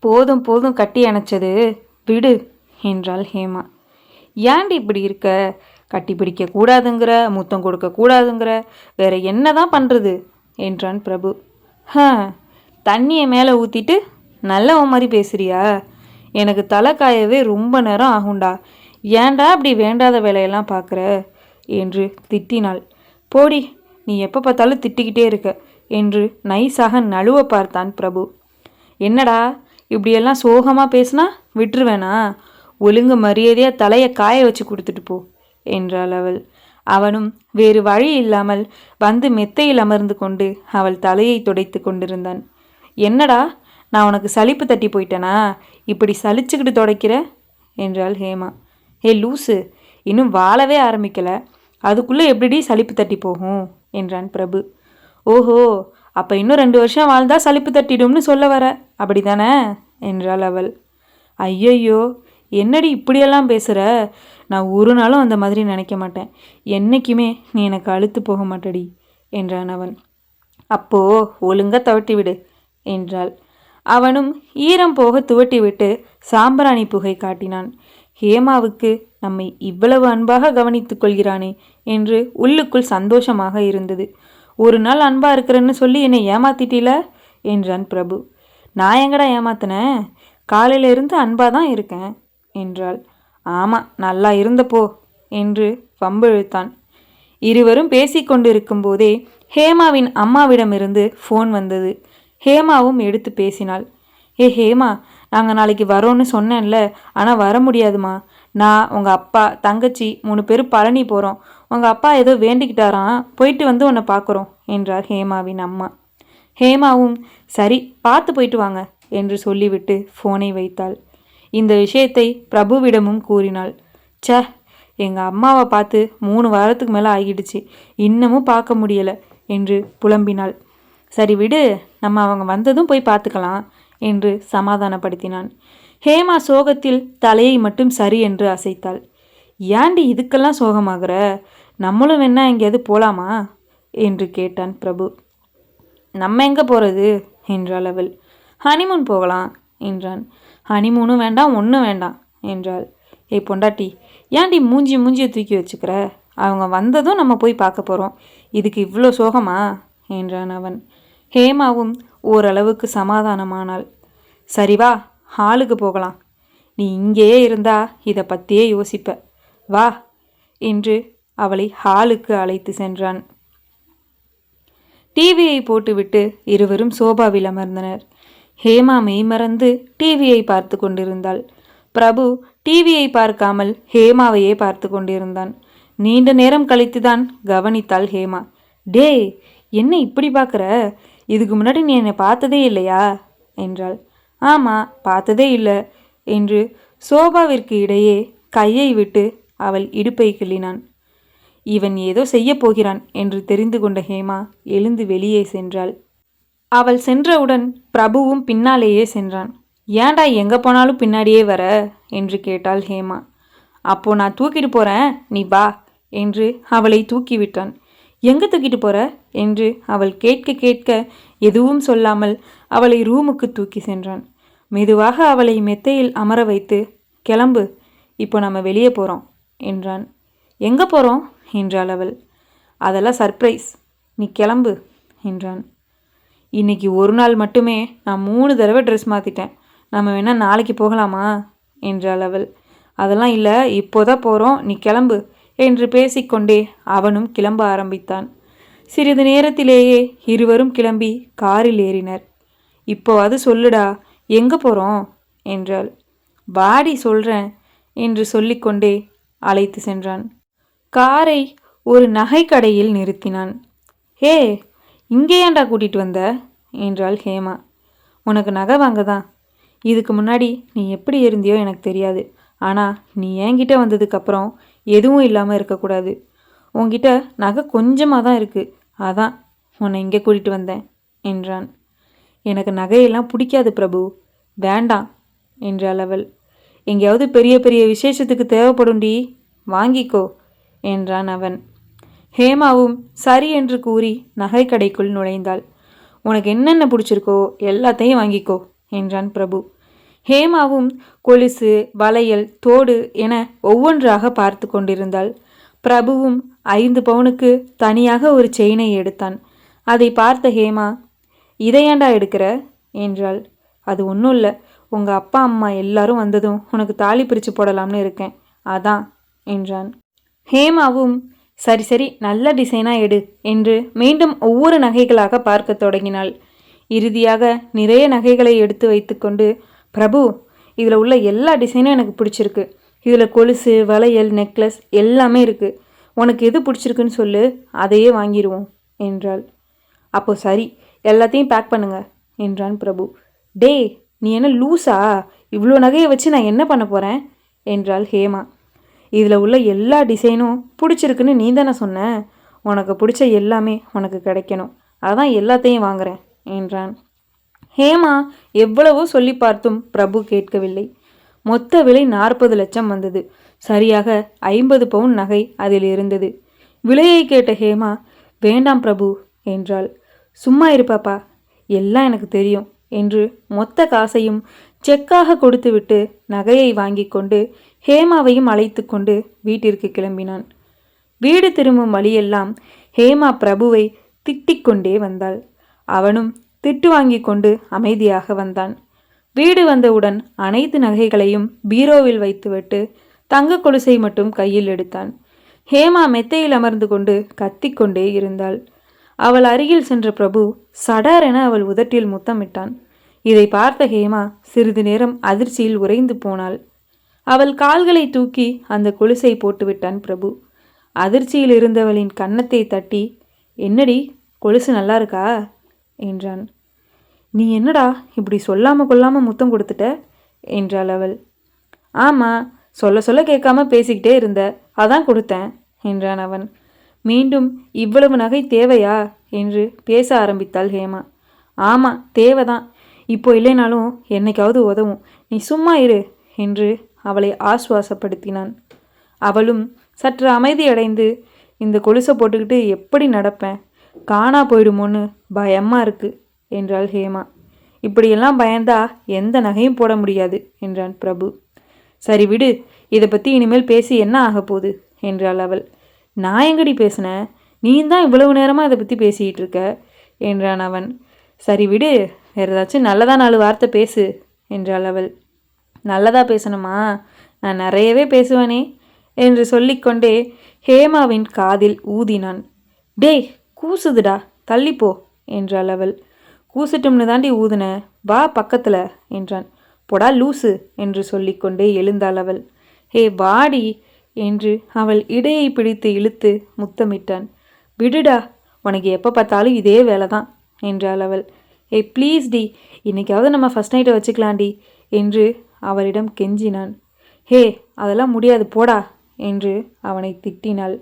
போதும் போதும் கட்டி அணைச்சது, விடு என்றாள் ஹேமா. ஏன்டி இப்படி இருக்க? கட்டி பிடிக்க கூடாதுங்கிற, முத்தம் கொடுக்க கூடாதுங்கிற, வேற என்னதான் பண்ணுறது என்றான் பிரபு. தண்ணியை மேலே ஊற்றிட்டு நல்லவன் மாதிரி பேசுறியா? எனக்கு தலை காயவே ரொம்ப நேரம் ஆகும்டா. ஏன்டா அப்படி வேண்டாத வேலையெல்லாம் பார்க்குற என்று திட்டினாள். போடி, நீ எப்போ பார்த்தாலும் திட்டிக்கிட்டே இருக்க என்று நைஸாக நழுவ பார்த்தான் பிரபு. என்னடா இப்படியெல்லாம் சோகமாக பேசினா விட்டுருவேனா? ஒழுங்கு மரியாதையாக தலையை காய வச்சு கொடுத்துட்டு போ என்றாள் அவள். அவனும் வேறு வழி இல்லாமல் வந்து மெத்தையில் அமர்ந்து கொண்டு அவள் தலையை துடைத்து கொண்டிருந்தான். என்னடா, நான் உனக்கு சலிப்பு தட்டி போயிட்டேனா? இப்படி சலிச்சுக்கிட்டு துடைக்கிற என்றாள் ஹேமா. லூசு, இன்னும் வாழவே ஆரம்பிக்கல, அதுக்குள்ளே எப்படிடி சலிப்பு தட்டி போகும் என்றான் பிரபு. ஓஹோ, அப்போ இன்னும் 2 வருஷம் வாழ்ந்தா சலிப்பு தட்டிடும்னு சொல்ல வர, அப்படிதானே என்றாள் அவள். ஐயையோ, என்னடி இப்படியெல்லாம் பேசுகிற? நான் ஒரு நாளும் அந்த மாதிரி நினைக்க மாட்டேன். என்றைக்குமே நீ எனக்கு அழுத்து போக மாட்டடி என்றான் அவன். அப்போ ஒழுங்கா தவட்டி விடு என்றாள். அவனும் ஈரம் போக துவட்டி விட்டு சாம்பிராணி புகை காட்டினான். ஹேமாவுக்கு நம்மை இவ்வளவு அன்பாக கவனித்துக் கொள்கிறானே என்று உள்ளுக்குள் சந்தோஷமாக இருந்தது. ஒரு நாள் அன்பா இருக்கிறேன்னு சொல்லி என்னை ஏமாத்திட்டில என்றான் பிரபு. நான் எங்கடா ஏமாத்தினேன்? காலையிலிருந்து அன்பா தான் இருக்கேன் என்றாள். ஆமாம், நல்லா இருந்தப்போ என்று வம்பிழுத்தான். இருவரும் பேசிக்கொண்டிருக்கும் போதே ஹேமாவின் அம்மாவிடமிருந்து ஃபோன் வந்தது. ஹேமாவும் எடுத்து பேசினாள். ஹேமா, நாங்கள் நாளைக்கு வரோன்னு சொன்னேன்ல, ஆனால் வர முடியாதுமா. நான், உங்கள் அப்பா, தங்கச்சி 3 பேர் பழனி போகிறோம். உங்கள் அப்பா ஏதோ வேண்டிக்கிட்டாராம், போயிட்டு வந்து உன்னை பார்க்குறோம் என்றார் ஹேமாவின் அம்மா. ஹேமாவும் சரி, பார்த்து போயிட்டு வாங்க என்று சொல்லிவிட்டு ஃபோனை வைத்தாள். இந்த விஷயத்தை பிரபுவிடமும் கூறினாள். எங்கள் அம்மாவை பார்த்து 3 வாரத்துக்கு மேலே ஆகிடுச்சு, இன்னமும் பார்க்க முடியலை என்று புலம்பினாள். சரி விடு, நம்ம அவங்க வந்ததும் போய் பார்த்துக்கலாம் என்று சமாதானப்படுத்தினான். ஹேமா சோகத்தில் தலையை மட்டும் சரி என்று அசைத்தாள். ஏண்டி இதுக்கெல்லாம் சோகமாகிற? நம்மளும் வேணா எங்கேயாவது போகலாமா என்று கேட்டான் பிரபு. நம்ம எங்கே போகிறது என்றாள் அவள். ஹனிமூன் போகலாம் என்றான். ஹனிமூனும் வேண்டாம், ஒன்றும் வேண்டாம் என்றாள். பொண்டாட்டி, ஏன்டி மூஞ்சியை தூக்கி வச்சுக்கிற? அவங்க வந்ததும் நம்ம போய் பார்க்க போகிறோம், இதுக்கு இவ்வளோ சோகமா என்றான் அவன். ஹேமாவும் ஓரளவுக்கு சமாதானமானாள். சரி வா, ஹாலுக்கு போகலாம். நீ இங்கேயே இருந்தா இதை பற்றியே யோசிப்ப, வா என்று அவளை ஹாலுக்கு அழைத்து சென்றான். டிவியை போட்டுவிட்டு இருவரும் சோபாவில் அமர்ந்தனர். ஹேமா மெய்மறந்து டிவியை பார்த்து கொண்டிருந்தாள். பிரபு டிவியை பார்க்காமல் ஹேமாவையே பார்த்து கொண்டிருந்தான். நீண்ட நேரம் கழித்துதான் கவனித்தாள் ஹேமா. டேய், என்ன இப்படி பார்க்குற? இதுக்கு முன்னாடி நீ என்னை பார்த்ததே இல்லையா என்றாள். ஆமாம், பார்த்ததே இல்லை என்று சோபாவிற்கு இடையே கையை விட்டு அவள் இடுப்பை கிள்ளினான். இவன் ஏதோ செய்ய போகிறான் என்று தெரிந்து கொண்ட ஹேமா எழுந்து வெளியே சென்றாள். அவள் சென்றவுடன் பிரபுவும் பின்னாலேயே சென்றான். ஏன்டா எங்கே போனாலும் பின்னாடியே வர என்று கேட்டாள் ஹேமா. அப்போ நான் தூக்கிட்டு போகிறேன், நீ வா என்று அவளை தூக்கிவிட்டான். எங்கே தூக்கிட்டு போற என்று அவள் கேட்க எதுவும் சொல்லாமல் அவளை ரூமுக்கு தூக்கி சென்றான். மெதுவாக அவளை மெத்தையில் அமர வைத்து, கிளம்பு, இப்போ நம்ம வெளியே போகிறோம் என்றான். எங்கே போகிறோம் என்றாள் அவள். அதெல்லாம் சர்ப்ரைஸ், நீ கிளம்பு என்றான். இன்னைக்கு ஒரு நாள் மட்டுமே நான் 3 தடவை ட்ரெஸ் மாற்றிட்டேன், நம்ம வேணால் நாளைக்கு போகலாமா என்றாள் அவள். அதெல்லாம் இல்லை, இப்போதான் போகிறோம், நீ கிளம்பு என்று பேசிக்கொண்டே அவனும் கிளம்ப ஆரம்பித்தான். சிறிது நேரத்திலேயே இருவரும் கிளம்பி காரில் ஏறினர். இப்போ அது சொல்லுடா, எங்கே போகிறோம் என்றாள். வாடி சொல்கிறேன் என்று சொல்லிக்கொண்டே அழைத்து சென்றான். காரை ஒரு நகை கடையில் நிறுத்தினான். இங்கே ஏன்டா கூட்டிகிட்டு வந்த என்றாள் ஹேமா. உனக்கு நகை வாங்க தான். இதுக்கு முன்னாடி நீ எப்படி இருந்தியோ எனக்கு தெரியாது, ஆனால் நீ என்கிட்ட வந்ததுக்கப்புறம் எதுவும் இல்லாமல் இருக்கக்கூடாது. உன்கிட்ட நகை கொஞ்சமாக தான் இருக்குது, அதான் உன்னை இங்கே கூட்டிகிட்டு வந்தேன் என்றான். எனக்கு நகையெல்லாம் பிடிக்காது பிரபு, வேண்டாம் என்றாள் அவள். எங்கேயாவது பெரிய பெரிய விசேஷத்துக்கு தேவைப்படும்டி, வாங்கிக்கோ என்றான் அவன். ஹேமாவும் சரி என்று கூறி நகை கடைக்குள் நுழைந்தாள். உனக்கு என்னென்ன பிடிச்சிருக்கோ எல்லாத்தையும் வாங்கிக்கோ என்றான் பிரபு. ஹேமாவும் கொலுசு, வளையல், தோடு என ஒவ்வொன்றாக பார்த்து கொண்டிருந்தாள். பிரபுவும் 5 பவுனுக்கு தனியாக ஒரு செயினை எடுத்தான். அதை பார்த்த ஹேமா, இதை ஏண்டா எடுக்கிற என்றாள். அது ஒன்றும் இல்லை, உங்கள் அப்பா அம்மா எல்லாரும் வந்ததும் உனக்கு தாலி பிரித்து போடலாம்னு இருக்கேன், அதான் என்றான். ஹேமாவும் சரி சரி நல்ல டிசைனாக எடு என்று மீண்டும் ஒவ்வொரு நகைகளாக பார்க்க தொடங்கினாள். இறுதியாக நிறைய நகைகளை எடுத்து வைத்துக்கொண்டு, பிரபு இதில் உள்ள எல்லா டிசைனும் எனக்கு பிடிச்சிருக்கு. இதில் கொலுசு, வளையல், நெக்லஸ் எல்லாமே இருக்குது. உனக்கு எது பிடிச்சிருக்குன்னு சொல்லு, அதையே வாங்கிடுவோம் என்றாள். அப்போ சரி, எல்லாத்தையும் பேக் பண்ணுங்க என்றான் பிரபு. டே நீ என்ன லூஸா? இவ்வளோ நகையை வச்சு நான் என்ன பண்ண போகிறேன் என்றாள் ஹேமா. இதில் உள்ள எல்லா டிசைனும் பிடிச்சிருக்குன்னு நீ தானே சொன்ன. உனக்கு பிடிச்ச எல்லாமே உனக்கு கிடைக்கணும், அதான் எல்லாத்தையும் வாங்குறேன் என்றான். ஹேமா எவ்வளவோ சொல்லி பார்த்தும் பிரபு கேட்கவில்லை. மொத்த விலை 40 லட்சம் வந்தது. சரியாக 50 பவுன் நகை அதில் இருந்தது. விலையை கேட்ட ஹேமா, வேண்டாம் பிரபு என்றாள். சும்மா இருப்பாப்பா, எல்லாம் எனக்கு தெரியும் என்று மொத்த காசையும் செக்காக கொடுத்துவிட்டு நகையை வாங்கி கொண்டு ஹேமாவையும் அழைத்து கொண்டு வீட்டிற்கு கிளம்பினான். வீடு திரும்பும் வழியெல்லாம் ஹேமா பிரபுவை திட்டிக் கொண்டே வந்தாள். அவனும் திட்டு வாங்கி கொண்டு அமைதியாக வந்தான். வீடு வந்தவுடன் அனைத்து நகைகளையும் பீரோவில் வைத்துவிட்டு தங்க கொலுசை மட்டும் கையில் எடுத்தான். ஹேமா மெத்தையில் அமர்ந்து கொண்டு கத்திக்கொண்டே இருந்தாள். அவள் அருகில் சென்ற பிரபு சடாரென அவள் உதட்டில் முத்தமிட்டான். இதை பார்த்த ஹேமா சிறிது நேரம் அதிர்ச்சியில் உறைந்து போனாள். அவள் கால்களை தூக்கி அந்த கொலுசை போட்டுவிட்டான் பிரபு. அதிர்ச்சியில் இருந்தவளின் கன்னத்தை தட்டி, என்னடி கொலுசு நல்லா இருக்கா என்றான். நீ என்னடா இப்படி சொல்லாமல் கொள்ளாமல் முத்தம் கொடுத்துட்ட என்றாள் அவள். ஆமாம், சொல்ல சொல்ல கேட்காம பேசிக்கிட்டே இருந்த, அதான் கொடுத்தேன் என்றான் அவன். மீண்டும் இவ்வளவு நகை தேவையா என்று பேச ஆரம்பித்தாள் ஹேமா. ஆமாம் தேவைதான், இப்போ இல்லைனாலும் என்னைக்காவது உதவும், நீ சும்மா இரு என்று அவளை ஆசுவாசப்படுத்தினான். அவளும் சற்று அமைதியடைந்து, இந்த கொலுசை போட்டுக்கிட்டு எப்படி நடப்பேன், காணா போயிடுமோன்னு பயமாக இருக்கு என்றாள் ஹேமா. இப்படியெல்லாம் பயந்தா எந்த நகையும் போட முடியாது என்றான் பிரபு. சரி விடு, இதை பற்றி இனிமேல் பேசி என்ன ஆக போகுது என்றாள் அவள். நான் எங்கடி பேசினேன், நீ தான் இவ்வளவு நேரமாக இதை பற்றி பேசிக்கிட்டு இருக்க என்றான் அவன். சரி விடு, வேறு ஏதாச்சும் நல்லதாக 4 வார்த்தை பேசு என்றாள் அவள். நல்லதா பேசணுமா, நான் நிறையவே பேசுவேனே என்று சொல்லிக்கொண்டே ஹேமாவின் காதில் ஊதினான். டேய் கூசுதுடா, தள்ளிப்போ என்றாள் அவள். கூசட்டும்னு தாண்டி ஊதுன, வா பக்கத்தில் என்றான். பொடா லூசு என்று சொல்லிக்கொண்டே எழுந்தாள் அவள். ஹே வாடி என்று அவள் இடையை பிடித்து இழுத்து முத்தமிட்டான். விடுடா, உனக்கு எப்போ பார்த்தாலும் இதே வேலை தான் என்றாள் அவள். ஏ ப்ளீஸ் டி, இன்னைக்காவது நம்ம ஃபஸ்ட் நைட்டை வச்சுக்கலாண்டி என்று அவளிடம் கெஞ்சினான். ஹே அதெல்லாம் முடியாது போடா என்று அவனை திட்டினாள்.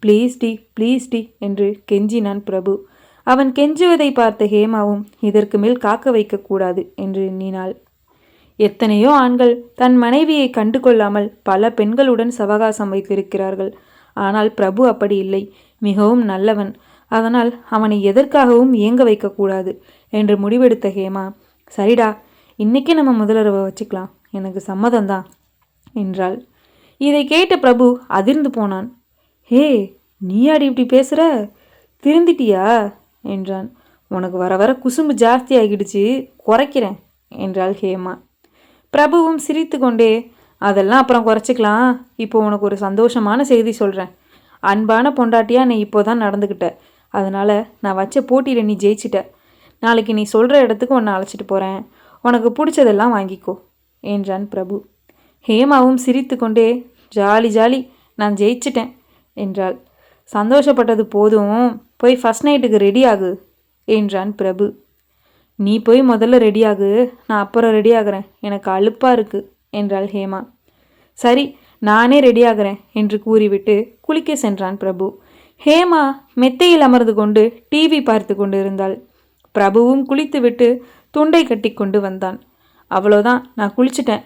ப்ளீஸ் டி என்று கெஞ்சினான் பிரபு. அவன் கெஞ்சுவதை பார்த்த ஹேமாவும் இதற்கு மேல் காக்க வைக்கக்கூடாது என்று எண்ணினாள். எத்தனையோ ஆண்கள் தன் மனைவியை கண்டு கொள்ளாமல் பல பெண்களுடன் சவகாசம் வைத்திருக்கிறார்கள். ஆனால் பிரபு அப்படி இல்லை, மிகவும் நல்லவன். அதனால் அவனை எதற்காகவும் இயங்க வைக்கக்கூடாது என்று முடிவெடுத்த ஹேமா, சரிடா இன்னைக்கே நம்ம முதலிரவை வச்சுக்கலாம், எனக்கு சம்மதம்தான் என்றாள். இதை கேட்ட பிரபு அதிர்ந்து போனான். ஹே நீயாடி இப்படி பேசுகிற, திருந்திட்டியா என்றான். உனக்கு வர வர குசும்பு ஜாஸ்தி ஆகிடுச்சு, குறைக்கிறேன் என்றாள் ஹேமா. பிரபுவும் சிரித்து கொண்டே, அதெல்லாம் அப்புறம் குறைச்சிக்கலாம், இப்போ உனக்கு ஒரு சந்தோஷமான செய்தி சொல்கிறேன். அன்பான பொண்டாட்டியாக நீ இப்போ தான் நடந்துக்கிட்ட, அதனால் நான் வச்ச போட்டியில் நீ ஜெயிச்சிட்ட. நாளைக்கு நீ சொல்கிற இடத்துக்கு உன்னை அழைச்சிட்டு போகிறேன், உனக்கு பிடிச்சதெல்லாம் வாங்கிக்கோ என்றான் பிரபு. ஹேமாவும் சிரித்து கொண்டே, ஜாலி ஜாலி, நான் ஜெயிச்சிட்டேன் என்றாள். சந்தோஷப்பட்டது போதும், போய் ஃபஸ்ட் நைட்டுக்கு ரெடி ஆகு என்றான் பிரபு. நீ போய் முதல்ல ரெடியாகு, நான் அப்புறம் ரெடி ஆகிறேன், எனக்கு அலுப்பாக இருக்குது என்றாள் ஹேமா. சரி நானே ரெடி ஆகிறேன் என்று கூறிவிட்டு குளிக்க சென்றான் பிரபு. ஹேமா மெத்தையில் அமர்ந்து கொண்டு டிவி பார்த்து கொண்டு இருந்தாள். பிரபுவும் குளித்துவிட்டு துண்டை கட்டி கொண்டு வந்தான். அவ்வளோதான், நான் குளிச்சிட்டேன்,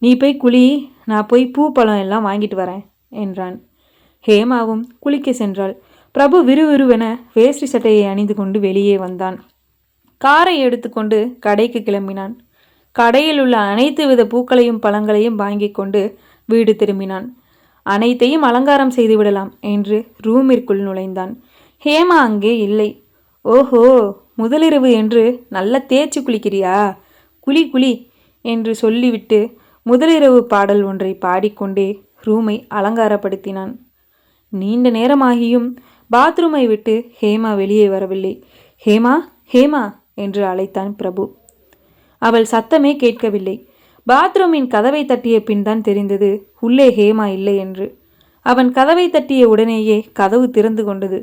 நீ போய் குளி, நான் போய் பூ பழம் எல்லாம் வாங்கிட்டு வரேன் என்றான். ஹேமாவும் குளிக்க சென்றாள். பிரபு விறுவிறுவென வேஷ்டி சட்டையை அணிந்து கொண்டு வெளியே வந்தான். காரை எடுத்துக்கொண்டு கடைக்கு கிளம்பினான். கடையில் உள்ள அனைத்து வித பூக்களையும் பழங்களையும் வாங்கி கொண்டு வீடு திரும்பினான். அனைத்தையும் அலங்காரம் செய்து விடலாம் என்று ரூமிற்குள் நுழைந்தான். ஹேமா அங்கே இல்லை. ஓஹோ, முதலிரவு என்று நல்ல தேய்ச்சி குளிக்கிறியா? குளி குளி என்று சொல்லிவிட்டு முதலிரவு பாடல் ஒன்றை பாடிக்கொண்டே ரூமை அலங்காரப்படுத்தினான். நீண்ட நேரமாகியும் பாத்ரூமை விட்டு ஹேமா வெளியே வரவில்லை. ஹேமா, ஹேமா என்று அழைத்தான் பிரபு. அவள் சத்தமே கேட்கவில்லை. பாத்ரூமின் கதவை தட்டிய பின் தான் தெரிந்தது உள்ளே ஹேமா இல்லை என்று. அவன் கதவை தட்டிய உடனேயே கதவு திறந்து கொண்டது.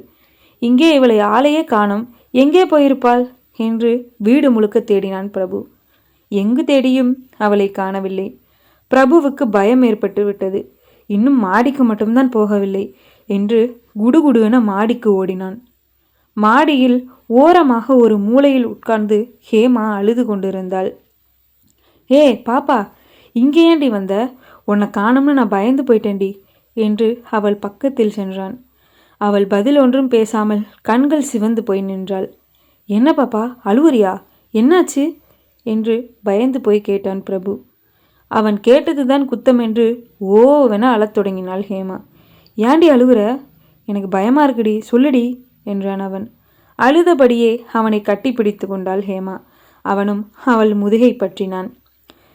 இங்கே இவளை ஆளையே காணோம், எங்கே போயிருப்பாள் என்று வீடு முழுக்க தேடினான் பிரபு. எங்கு தேடியும் அவளை காணவில்லை. பிரபுவுக்கு பயம் ஏற்பட்டு விட்டது. இன்னும் மாடிக்கு மட்டும்தான் போகவில்லை என்று குடுகுடுவென மாடிக்கு ஓடினான். மாடியில் ஓரமாக ஒரு மூலையில் உட்கார்ந்து ஹேமா அழுது கொண்டிருந்தாள். ஏ பாப்பா, இங்கே ஏண்டி வந்த? உன்னை காணும்னு நான் பயந்து போயிட்டேன்டி என்று அவள் பக்கத்தில் சென்றான். அவள் பதில் ஒன்றும் பேசாமல் கண்கள் சிவந்து போய் நின்றாள். என்ன பாப்பா, அழுவுறியா? என்னாச்சு என்று பயந்து போய் கேட்டான் பிரபு. அவன் கேட்டதுதான் குத்தம் என்று ஓவென அழத் தொடங்கினாள் ஹேமா. ஏண்டி அழுவுற? எனக்கு பயமா இருக்குடி, சொல்லுடி என்றான் அவன். அழுதபடியே அவனை கட்டி பிடித்து கொண்டாள் ஹேமா. அவனும் அவள் முதுகை பற்றினான்.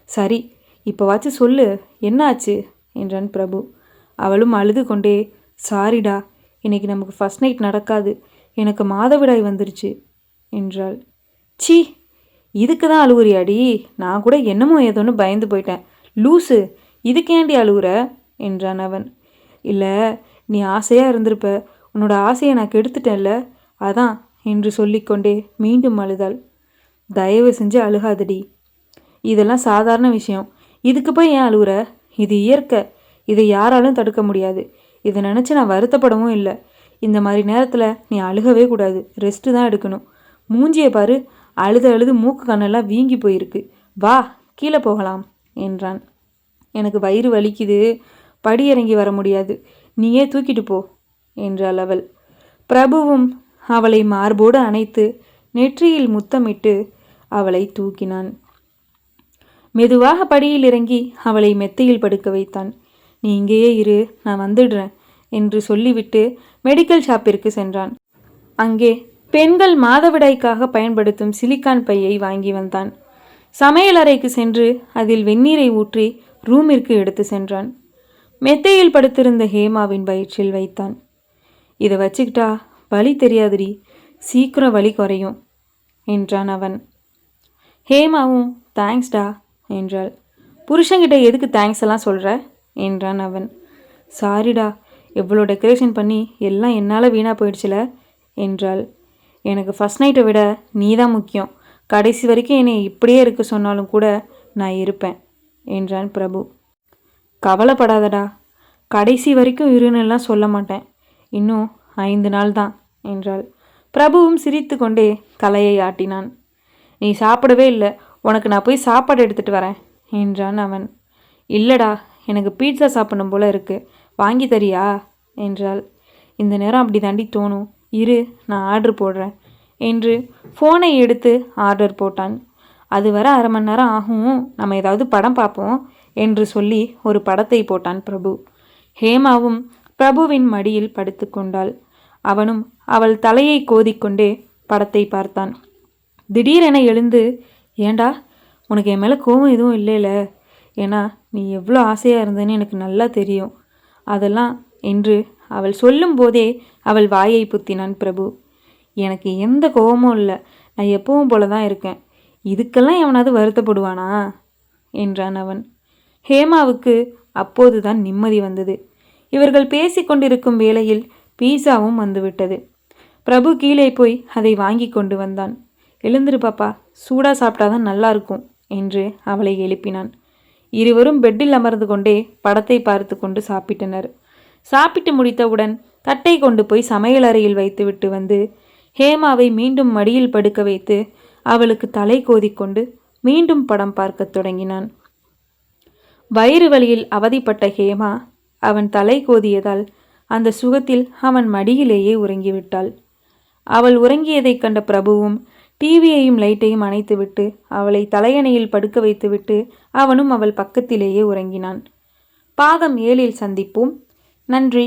சரி, இப்போவாச்சு சொல்லு, என்னாச்சு என்றான் பிரபு. அவளும் அழுது கொண்டே, சாரிடா, இன்னைக்கு நமக்கு ஃபர்ஸ்ட் நைட் நடக்காது, எனக்கு மாதவிடாய் வந்துருச்சு என்றாள். சீ, இதுக்கு தான் அழுவுறியாடி? நான் கூட என்னமோ ஏதோன்னு பயந்து போயிட்டேன். லூசு, இதுக்கு ஏண்டி அழுவுற என்றான் அவன். இல்லை, நீ ஆசையாக இருந்திருப்ப, உன்னோட ஆசையை நான் கெடுத்துட்டேன்ல, அதான் என்று சொல்லிக்கொண்டே மீண்டும் அழுதாள். தயவு செஞ்சு அழுகாதடி, இதெல்லாம் சாதாரண விஷயம், இதுக்கு போய் ஏன் அழுவுற? இது இயற்கை, இதை யாராலும் தடுக்க முடியாது. இதை நினச்சி நான் வருத்தப்படவும் இல்லை. இந்த மாதிரி நேரத்தில் நீ அழுகவே கூடாது, ரெஸ்ட்டு தான் எடுக்கணும். மூஞ்சியை பாரு, அழுது அழுது மூக்கு கண்ணெல்லாம் வீங்கி போயிருக்கு. வா, கீழே போகலாம் என்றான். எனக்கு வயிறு வலிக்குது, படி இறங்கி வர முடியாது, நீயே தூக்கிட்டு போ என்றாள் அவள். பிரபுவும் அவளை மார்போடு அணைத்து நெற்றியில் முத்தமிட்டு அவளை தூக்கினான். மெதுவாக படியில் இறங்கி அவளை மெத்தையில் படுக்க வைத்தான். நீ இங்கேயே இரு, நான் வந்துடுறேன் என்று சொல்லிவிட்டு மெடிக்கல் ஷாப்பிற்கு சென்றான். அங்கே பெண்கள் மாதவிடாய்க்காக பயன்படுத்தும் சிலிக்கான் பையை வாங்கி வந்தான். சமையலறைக்கு சென்று அதில் வெந்நீரை ஊற்றி ரூமிற்கு எடுத்து சென்றான். மெத்தையில் படுத்திருந்த ஹேமாவின் வயிற்றில் வைத்தான். இதை வச்சுக்கிட்டா வலி தெரியாதுடி, சீக்கிரம் வலி குறையும் என்றான் அவன். ஹேமாவும் தேங்க்ஸ்டா என்றாள். புருஷங்கிட்ட எதுக்கு தேங்க்ஸ் எல்லாம் சொல்கிற என்றான் அவன். சாரிடா, எவ்வளோ டெக்கரேஷன் பண்ணி எல்லாம் என்னால் வீணாக போயிடுச்சுல என்றாள். எனக்கு ஃபஸ்ட் நைட்டை விட நீ தான் முக்கியம், கடைசி வரைக்கும் என்னை இப்படியே இருக்க சொன்னாலும் கூட நான் இருப்பேன் என்றான் பிரபு. கவலைப்படாதடா, கடைசி வரைக்கும் இருன்னெல்லாம் சொல்ல மாட்டேன், இன்னும் 5 நாள் தான் என்றாள். பிரபுவும் சிரித்து கொண்டே தலையை ஆட்டினான். நீ சாப்பிடவே இல்லை, உனக்கு நான் போய் சாப்பாடு எடுத்துகிட்டு வரேன் என்றான் அவன். இல்லைடா, எனக்கு பீட்சா சாப்பிடணும் போல இருக்கு, வாங்கி தரியா என்றாள். இந்த நேரம் அப்படி தாண்டி தோணும், இரு நான் ஆர்டர் போடுறேன் என்று ஃபோனை எடுத்து ஆர்டர் போட்டான். அது வர 1/2 மணி நேரம் ஆகும், நம்ம ஏதாவது படம் பார்ப்போம் என்று சொல்லி ஒரு படத்தை போட்டான் பிரபு. ஹேமாவும் பிரபுவின் மடியில் படுத்து கொண்டாள். அவனும் அவள் தலையை கோதிக்கொண்டே படத்தை பார்த்தான். திடீரென எழுந்து, ஏண்டா உனக்கு என் மேலே கோபம் எதுவும் இல்லைல்ல, ஏன்னா நீ எவ்வளோ ஆசையாக இருந்தேன்னு எனக்கு நல்லா தெரியும் அதெல்லாம் என்று அவள் சொல்லும் போதே அவள் வாயை புத்தினான் பிரபு. எனக்கு எந்த கோபமும் இல்லை, நான் எப்பவும் போல தான் இருக்கேன், இதுக்கெல்லாம் எவனாவது வருத்தப்படுவானா என்றான் அவன். ஹேமாவுக்கு அப்போதுதான் நிம்மதி வந்தது. இவர்கள் பேசிக்கொண்டிருக்கும் வேளையில் பீஸாவும் வந்துவிட்டது. பிரபு கீழே போய் அதை வாங்கி கொண்டு வந்தான். எழுந்திரு பாப்பா, சூடாக சாப்பிட்டாதான் நல்லா இருக்கும் என்று அவளை எழுப்பினான். இருவரும் பெட்டில் அமர்ந்து கொண்டே படத்தை பார்த்து கொண்டு சாப்பிட்டனர். சாப்பிட்டு முடித்தவுடன் தட்டை கொண்டு போய் சமையலறையில் வைத்துவிட்டு வந்து ஹேமாவை மீண்டும் மடியில் படுக்க வைத்து அவளுக்கு தலை கோதிக்கொண்டு மீண்டும் படம் பார்க்கத் தொடங்கினான். வயிறு வலியில் அவதிப்பட்ட ஹேமா அவன் தலை கோதியதால் அந்த சுகத்தில் அவன் மடியிலேயே உறங்கிவிட்டாள். அவள் உறங்கியதைக் கண்ட பிரபுவும் டிவியையும் லைட்டையும் அணைத்துவிட்டு அவளை தலையணையில் படுக்க வைத்துவிட்டு அவனும் அவள் பக்கத்திலேயே உறங்கினான். பாகம் 7 சந்திப்போம். நன்றி.